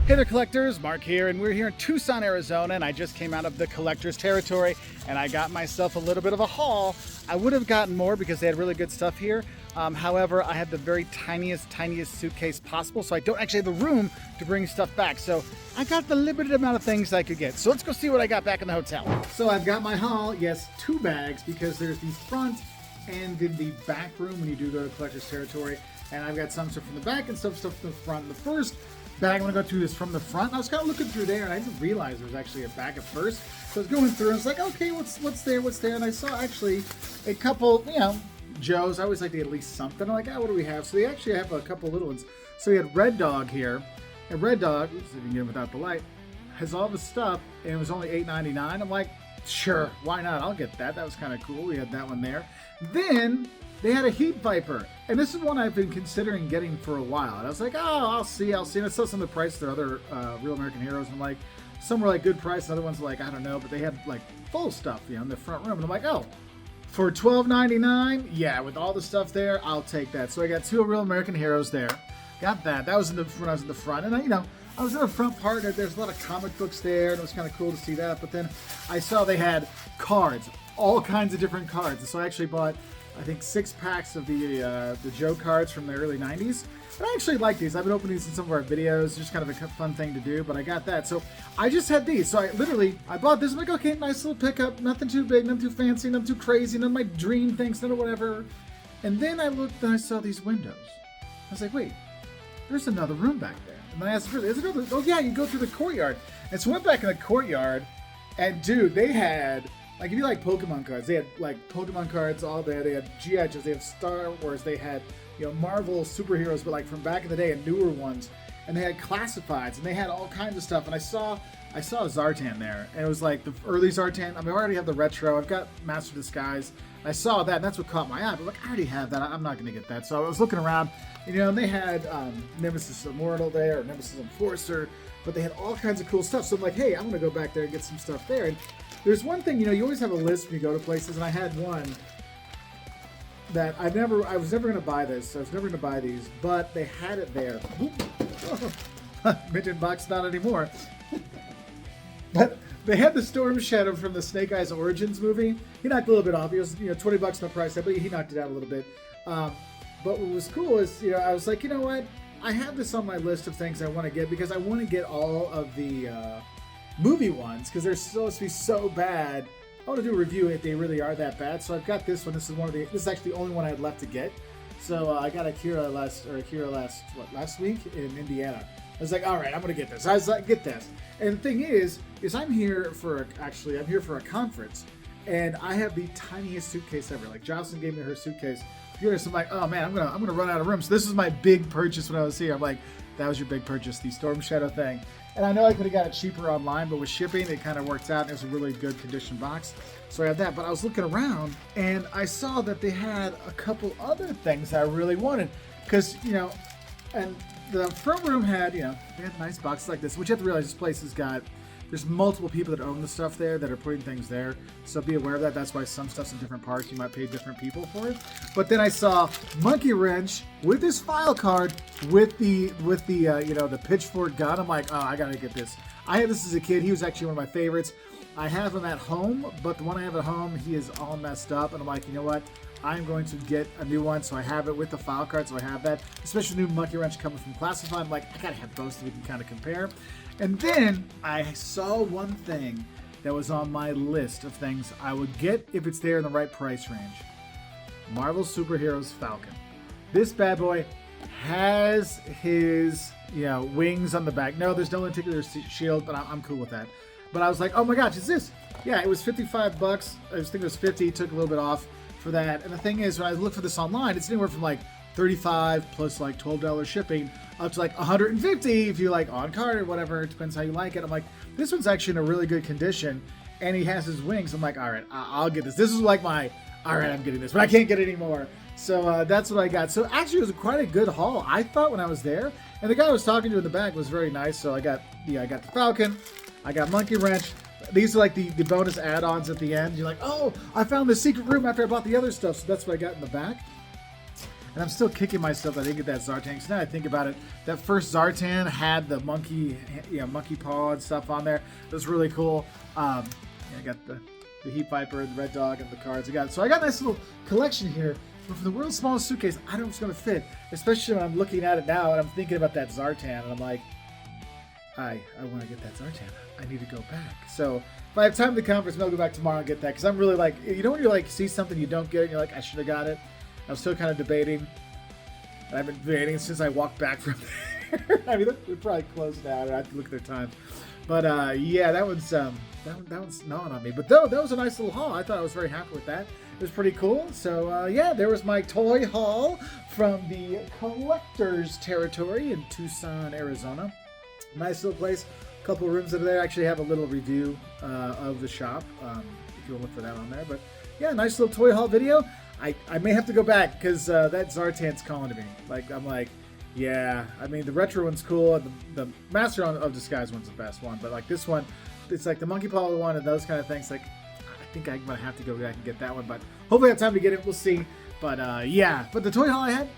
Hey there collectors, Mark here, and we're here in Tucson, Arizona, and I just came out of the collector's territory and I got myself a little bit of a haul. I would have gotten more because they had really good stuff here. However, I had the very tiniest suitcase possible, so I don't actually have the room to bring stuff back. So I got the limited amount of things I could get. So let's go see what I got back in the hotel. So I've got my haul, yes, 2 bags, because there's the front and then the back room when you do go to collector's territory. And I've got some stuff from the back and some stuff from the front. The first bag I'm gonna go through is from the front. I was kind of looking through there and I didn't realize there was actually a bag at first. So I was going through and I was like, okay, what's there? And I saw actually a couple, Joes. I always like to get at least something. I'm like, what do we have? So they actually have a couple little ones. So we had Red Dog here. And Red Dog, oops, if you can get it without the light, has all the stuff and it was only $8.99. I'm like, sure, why not? I'll get that. That was kind of cool. We had that one there. Then they had a Heat Viper, and this is one I've been considering getting for a while. And I was like, oh, I'll see. And I saw some of the price of their other Real American Heroes, and I'm like, some were like good price, and other ones were like, I don't know, but they had like full stuff, in the front room. And I'm like, oh, for $12.99, yeah, with all the stuff there, I'll take that. So I got 2 Real American Heroes there. Got that. That was when I was in the front, and I was in the front part. There's a lot of comic books there, and it was kind of cool to see that. But then I saw they had cards, all kinds of different cards. And so I actually bought, I think, 6 packs of the Joe cards from the early 90s. But I actually like these. I've been opening these in some of our videos. Just kind of a fun thing to do, but I got that. So I just had these. So I bought this. I'm like, okay, nice little pickup. Nothing too big, nothing too fancy, nothing too crazy, none of my dream things, none of whatever. And then I looked and I saw these windows. I was like, wait, there's another room back there. And then I asked, is there another? Oh yeah, you go through the courtyard. And so I went back in the courtyard, and dude, they had, like, if you like Pokemon cards, they had like Pokemon cards all there. They had G.I. Joes, they had Star Wars, they had Marvel superheroes, but like from back in the day and newer ones. And they had classifieds, and they had all kinds of stuff. And I saw a Zartan there, and it was like the early Zartan. I mean, I already have the retro. I've got Master Disguise. I saw that, and that's what caught my eye. But like, I already have that. I'm not going to get that. So I was looking around, and they had Nemesis Immortal there, or Nemesis Enforcer, but they had all kinds of cool stuff. So I'm like, hey, I'm going to go back there and get some stuff there. And there's one thing, you always have a list when you go to places, and I had one that I was never going to buy this. I was never going to buy these, but they had it there. Mint box, not anymore. But they had the Storm Shadow from the Snake Eyes Origins movie. He knocked a little bit off. He was, $20 no price, but he knocked it out a little bit. But what was cool is, I was like, you know what? I have this on my list of things I want to get because I want to get all of the movie ones because they're supposed to be so bad. I want to do a review if they really are that bad. So I've got this one. This is actually the only one I had left to get. So I got Akira last week in Indiana. I was like, all right, I'm gonna get this. I was like, get this. And the thing is I'm here for a conference, and I have the tiniest suitcase ever. Like Jocelyn gave me her suitcase. I'm like, oh man, I'm gonna run out of room. So this was my big purchase when I was here. I'm like, that was your big purchase, the Storm Shadow thing. And I know I could have got it cheaper online, but with shipping, it kind of works out. It was a really good condition box. So I have that. But I was looking around, and I saw that they had a couple other things I really wanted. Because, and the front room had, they had nice boxes like this, which you have to realize this place has got, there's multiple people that own the stuff there that are putting things there. So be aware of that. That's why some stuff's in different parts. You might pay different people for it. But then I saw Monkey Wrench with this file card with the pitchfork gun. I'm like, oh, I gotta get this. I had this as a kid. He was actually one of my favorites. I have him at home, but the one I have at home, he is all messed up. And I'm like, you know what? I'm going to get a new one, so I have it with the file card, so I have that. Especially new Monkey Wrench coming from Classified. I'm like, I gotta have both so we can kind of compare. And then I saw one thing that was on my list of things I would get if it's there in the right price range. Marvel Superheroes Falcon. This bad boy has his wings on the back. No, there's no particular shield, but I'm cool with that. But I was like, oh my gosh, it's this. Yeah, it was $55. I was thinking it was 50. Took a little bit off for that. And the thing is, when I look for this online, it's anywhere from like $35 plus like $12 shipping up to like $150 if you like on card or whatever. It depends how you like it. I'm like, this one's actually in a really good condition, and he has his wings. I'm like, all right, I'll get this. This is like my, all right, I'm getting this, but I can't get it anymore. So that's what I got. So actually, it was quite a good haul, I thought, when I was there. And the guy I was talking to in the back was very nice. So I got the Falcon, I got Monkey Wrench. These are like the bonus add-ons at the end. You're like, oh, I found the secret room after I bought the other stuff. So that's what I got in the back. And I'm still kicking myself that I didn't get that Zartan. So now I think about it, that first Zartan had the monkey, monkey paw and stuff on there. It was really cool. I got the Heat Viper, the Red Dog, and the cards. So I got a nice little collection here. But for the world's smallest suitcase, I don't know if it's going to fit. Especially when I'm looking at it now and I'm thinking about that Zartan. And I'm like, I want to get that Zartan. I need to go back. So if I have time to the conference, I'll go back tomorrow and get that. Because I'm really like, when you like see something you don't get and you're like, I should have got it. I'm still kind of debating. And I've been debating since I walked back from there. I mean, they're probably closed now. I have to look at their times. But yeah, that one's gnawing on me. But though that was a nice little haul. I thought I was very happy with that. It was pretty cool. So yeah, there was my toy haul from the collector's territory in Tucson, Arizona. Nice little place. A couple of rooms over there. I actually have a little review of the shop if you want to look for that on there. But yeah, nice little toy haul video. I may have to go back because that Zartan's calling to me. I'm like, yeah. I mean, the retro one's cool. And the Master of Disguise one's the best one. But like this one, it's like the monkey paw one and those kind of things. Like, I think I'm gonna have to go back and get that one. But hopefully I have time to get it. We'll see. But yeah. But the toy haul I had,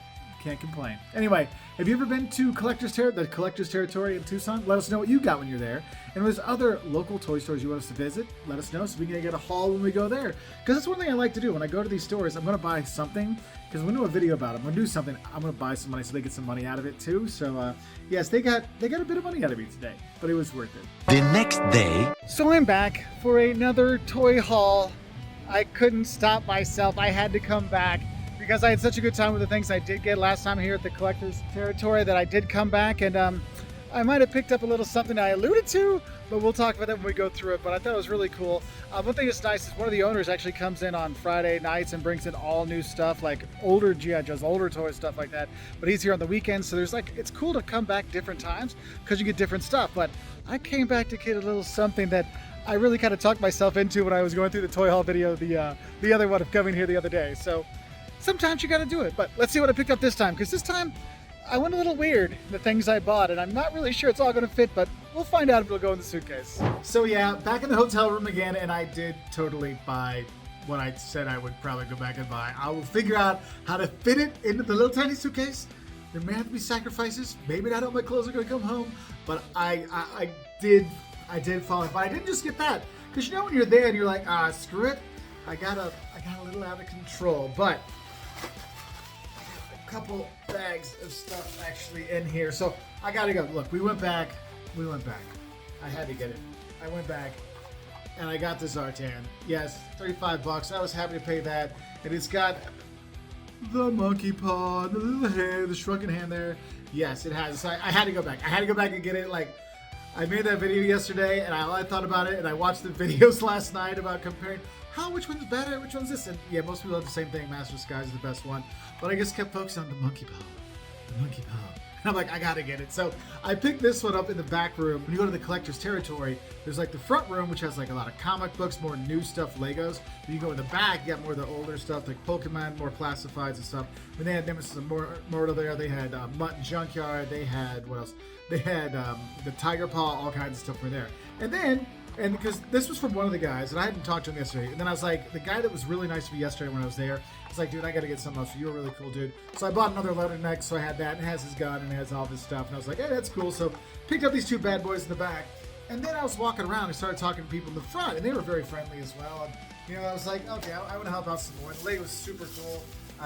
can't complain. Anyway, have you ever been to the Collector's Territory in Tucson? Let us know what you got when you're there. And if there's other local toy stores you want us to visit, let us know so we can get a haul when we go there. Because that's one thing I like to do. When I go to these stores, I'm going to buy something. Because we're going to do a video about it. I'm going to do something. I'm going to buy some money so they get some money out of it too. So yes, they got a bit of money out of me today. But it was worth it. The next day. So I'm back for another toy haul. I couldn't stop myself. I had to come back. Because I had such a good time with the things I did get last time here at the Collector's Territory that I did come back, and I might have picked up a little something I alluded to, but we'll talk about that when we go through it. But I thought it was really cool. One thing that's nice is one of the owners actually comes in on Friday nights and brings in all new stuff, like older G.I. Joes, older toys, stuff like that. But he's here on the weekends, so it's cool to come back different times because you get different stuff. But I came back to get a little something that I really kind of talked myself into when I was going through the toy haul video, the other one of coming here the other day. So sometimes you got to do it, but let's see what I picked up this time, because this time I went a little weird, the things I bought, and I'm not really sure it's all going to fit, but we'll find out if it'll go in the suitcase. So yeah, back in the hotel room again, and I did totally buy what I said I would probably go back and buy. I will figure out how to fit it into the little tiny suitcase. There may have to be sacrifices. Maybe not all my clothes are going to come home, but I did fall in. But I didn't just get that, because when you're there and you're like, screw it, I got a little out of control, but couple bags of stuff actually in here, so I gotta go. Look, we went back. I had to get it. I went back and I got the Zartan. Yes, $35. I was happy to pay that, and it's got the monkey paw, the little hand, the shrunken hand there. Yes, it has. So I had to go back. I had to go back and get it. Like, I made that video yesterday, and I thought about it, and I watched the videos last night about comparing which one's better, which one's this, and yeah, most people have the same thing. Master Sky is the best one, but I just kept focusing on the monkey paw. And I'm like, I gotta get it. So I picked this one up in the back room. When you go to the Collector's Territory, there's like the front room, which has like a lot of comic books, more new stuff, Legos. When you go in the back, you got more of the older stuff, like Pokemon, more classifieds and stuff. And they had Nemesis and Mortal there. They had Mutton Junkyard. They had, what else? They had the Tiger Paw, all kinds of stuff from there. And because this was from one of the guys, and I hadn't talked to him yesterday, and then I was like, the guy that was really nice to me yesterday when I was there, I was like, dude, I got to get something else. You were really cool, dude. So I bought another leatherneck, so I had that, and it has his gun, and it has all this stuff, and I was like, hey, that's cool. So picked up these two bad boys in the back, and then I was walking around and started talking to people in the front, and they were very friendly as well. And I was like, okay, I want to help out some more. And the lady was super cool.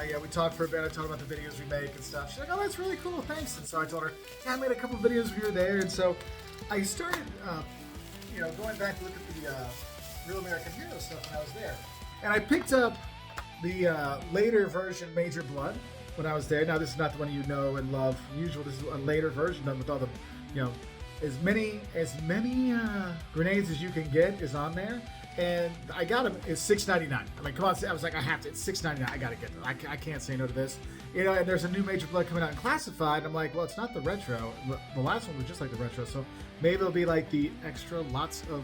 Yeah, we talked for a bit. I talked about the videos we make and stuff. She's like, oh, that's really cool, thanks. And so I told her, yeah, I made a couple videos when you were there, and so I started going back to look at the Real American Hero stuff when I was there. And I picked up the later version Major Blood when I was there. Now, this is not the one you know and love usual. This is a later version done with all the, as many grenades as you can get is on there. And I got them. It's $6.99. I'm like, come on. I was like, I have to. It's $6.99. I got to get them. I can't say no to this. And there's a new Major Blood coming out in Classified. I'm like, well, it's not the retro. The last one was just like the retro. So maybe it'll be like the extra lots of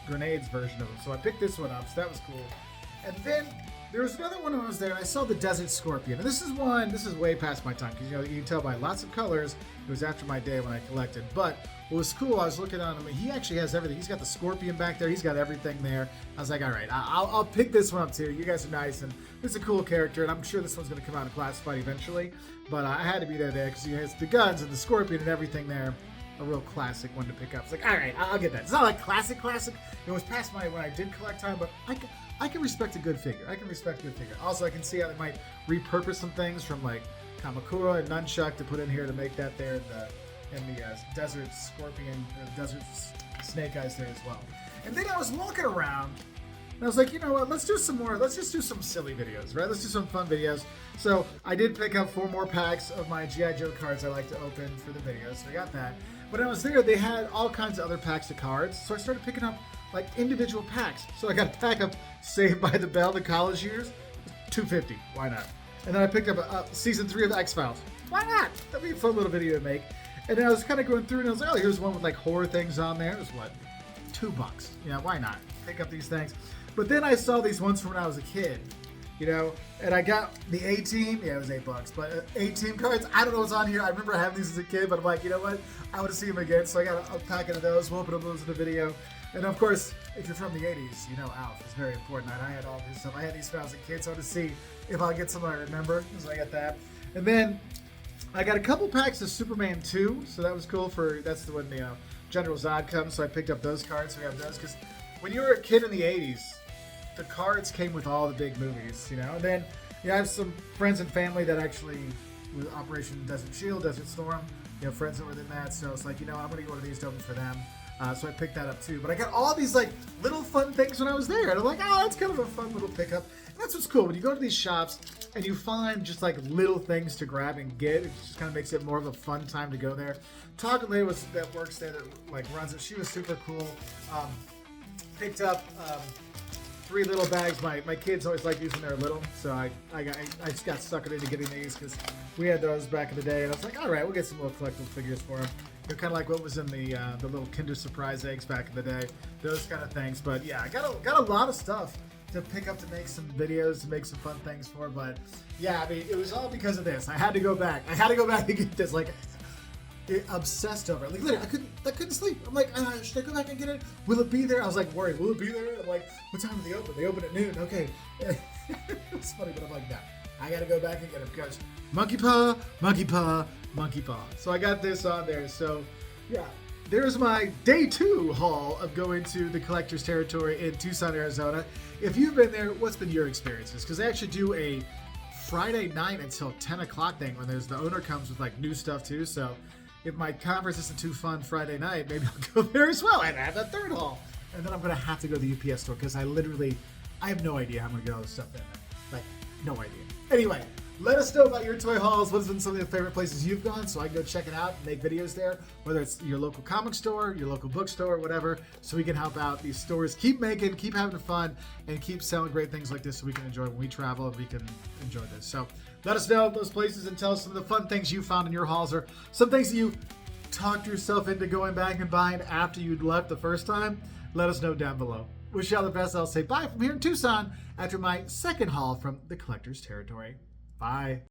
grenades version of them. So I picked this one up. So that was cool. And then there was another one when I was there. I saw the Desert Scorpion. And this is way past my time. Because, you can tell by lots of colors, it was after my day when I collected. But what was cool, I was looking on him, he actually has everything. He's got the Scorpion back there. He's got everything there. I was like, all right, I'll pick this one up too. You guys are nice, and it's a cool character, and I'm sure this one's going to come out in Classified eventually. But I had to be there because he has the guns and the Scorpion and everything there. A real classic one to pick up. It's like, all right, I'll get that. It's not like classic. It was past my when I did collect time, but I can respect a good figure. Also, I can see how they might repurpose some things from like Kamakura and Nunchuck to put in here to make that there in the Desert Scorpion, Desert Snake Eyes there as well. And then I was walking around and I was like, you know what, let's just do some silly videos, right? Let's do some fun videos. So I did pick up 4 more packs of my G.I. Joe cards I like to open for the videos, so I got that. When I was there, they had all kinds of other packs of cards, so I started picking up like individual packs. So I got a pack of Saved by the Bell, the college years, $250, why not? And then I picked up season 3 of X-Files. Why not? That'd be a fun little video to make. And then I was kind of going through and I was like, oh, here's one with like horror things on there. It was what? $2. Yeah, why not? Pick up these things. But then I saw these ones from when I was a kid, you know, and I got the A-Team. Yeah, it was $8. But A-Team cards, I don't know what's on here. I remember having these as a kid, but I'm like, you know what? I want to see them again. So I got a packet of those. We'll open up those in the video. And of course, if you're from the 80s, you know Alf is very important. And I had all this stuff. I had these when I was a kid, so I wanted to see if I'll get some I remember. So I got that. And then I got a couple packs of Superman 2, so that was cool that's the one the General Zod comes, so I picked up those cards, so we have those, because when you were a kid in the 80s, the cards came with all the big movies, you know, and then I have some friends and family that actually, with Operation Desert Shield, Desert Storm, you know, friends that were in that, so it's like, you know, I'm going to get one of these to open for them. So I picked that up too. But I got all these like little fun things when I was there. And I'm like, oh, that's kind of a fun little pickup. And that's what's cool. When you go to these shops and you find just like little things to grab and get, it just kind of makes it more of a fun time to go there. Talking lady that works there, that like runs it, she was super cool. Picked up 3 little bags. My kids always like using their little, so I just got suckered into getting these because we had those back in the day. And I was like, all right, we'll get some little collectible figures for them. They're kind of like what was in the little Kinder Surprise eggs back in the day, those kind of things. But yeah, I got a lot of stuff to pick up to make some videos, to make some fun things for. But yeah, I mean, it was all because of this. I had to go back. I had to go back and get this. Like, obsessed over it. Like, literally, I couldn't sleep. I'm like, should I go back and get it? Will it be there? I was like worried. Will it be there? I'm like, what time do they open? They open at noon. Okay. It's funny, but I'm like, nah. I gotta go back and get it because monkey paw, monkey paw, monkey paw. So I got this on there. So yeah, there's my day 2 haul of going to the collector's territory in Tucson, Arizona. If you've been there, what's been your experiences? Because they actually do a Friday night until 10 o'clock thing when the owner comes with like new stuff too. So if my conference isn't too fun Friday night, maybe I'll go there as well and have a 3rd haul. And then I'm gonna have to go to the UPS store because I have no idea how I'm gonna get all this stuff in there. Like, no idea. Anyway, let us know about your toy hauls. What has been some of your favorite places you've gone so I can go check it out and make videos there, whether it's your local comic store, your local bookstore, whatever, so we can help out these stores. Keep making, keep having fun, and keep selling great things like this so we can enjoy when we travel and we can enjoy this. So let us know those places and tell us some of the fun things you found in your hauls or some things that you talked yourself into going back and buying after you'd left the first time. Let us know down below. Wish y'all the best. I'll say bye from here in Tucson after my 2nd haul from the collector's territory. Bye.